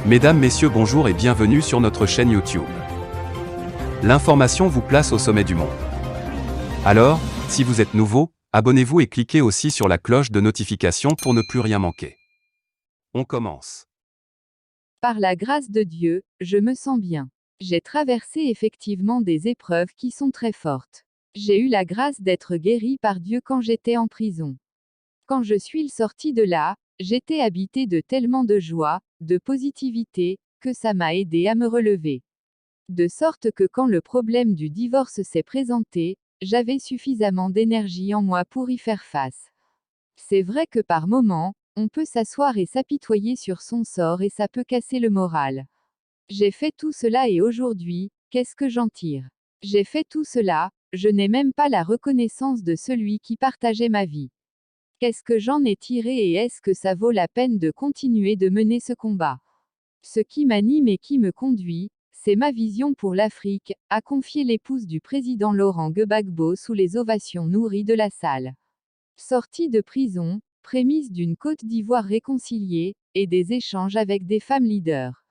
Mesdames, Messieurs, bonjour et bienvenue sur notre chaîne YouTube. L'information vous place au sommet du monde. Alors, si vous êtes nouveau, abonnez-vous et cliquez aussi sur la cloche de notification pour ne plus rien manquer. On commence. Par la grâce de Dieu, je me sens bien. J'ai traversé effectivement des épreuves qui sont très fortes. J'ai eu la grâce d'être guéri par Dieu quand j'étais en prison. Quand je suis sorti de là, j'étais habité de tellement de joie, de positivité, que ça m'a aidé à me relever. De sorte que quand le problème du divorce s'est présenté, j'avais suffisamment d'énergie en moi pour y faire face. C'est vrai que par moments, on peut s'asseoir et s'apitoyer sur son sort et ça peut casser le moral. J'ai fait tout cela et aujourd'hui, qu'est-ce que j'en tire? J'ai fait tout cela, je n'ai même pas la reconnaissance de celui qui partageait ma vie. Qu'est-ce que j'en ai tiré et est-ce que ça vaut la peine de continuer de mener ce combat? Ce qui m'anime et qui me conduit, c'est ma vision pour l'Afrique, a confié l'épouse du président Laurent Gbagbo sous les ovations nourries de la salle. Sortie de prison, prémisse d'une Côte d'Ivoire réconciliée, et des échanges avec des femmes leaders.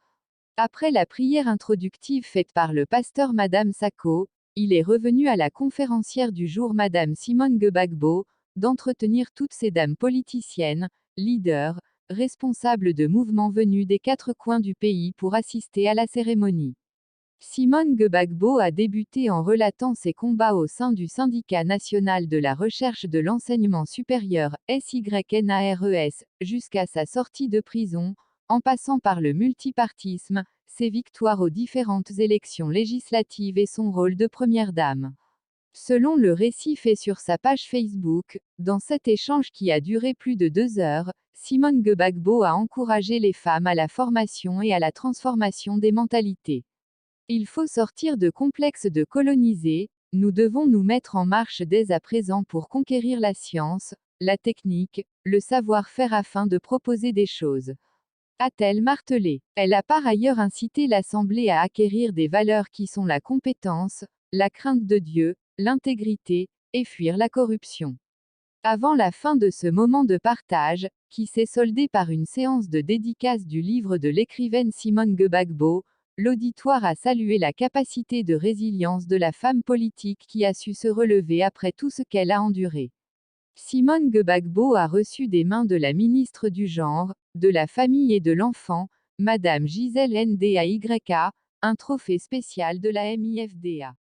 Après la prière introductive faite par le pasteur Madame Sako, il est revenu à la conférencière du jour Madame Simone Gbagbo, d'entretenir toutes ces dames politiciennes, leaders, responsables de mouvements venus des quatre coins du pays pour assister à la cérémonie. Simone Gbagbo a débuté en relatant ses combats au sein du Syndicat national de la recherche de l'enseignement supérieur, SYNARES, jusqu'à sa sortie de prison, en passant par le multipartisme, ses victoires aux différentes élections législatives et son rôle de première dame. Selon le récit fait sur sa page Facebook, dans cet échange qui a duré plus de 2 heures, Simone Gbagbo a encouragé les femmes à la formation et à la transformation des mentalités. Il faut sortir de complexe de coloniser, nous devons nous mettre en marche dès à présent pour conquérir la science, la technique, le savoir-faire afin de proposer des choses. A-t-elle martelé. Elle a par ailleurs incité l'Assemblée à acquérir des valeurs qui sont la compétence, la crainte de Dieu, l'intégrité, et fuir la corruption. Avant la fin de ce moment de partage, qui s'est soldé par une séance de dédicace du livre de l'écrivaine Simone Gbagbo, l'auditoire a salué la capacité de résilience de la femme politique qui a su se relever après tout ce qu'elle a enduré. Simone Gbagbo a reçu des mains de la ministre du Genre, de la Famille et de l'Enfant, Madame Gisèle Ndayika, un trophée spécial de la MIFDA.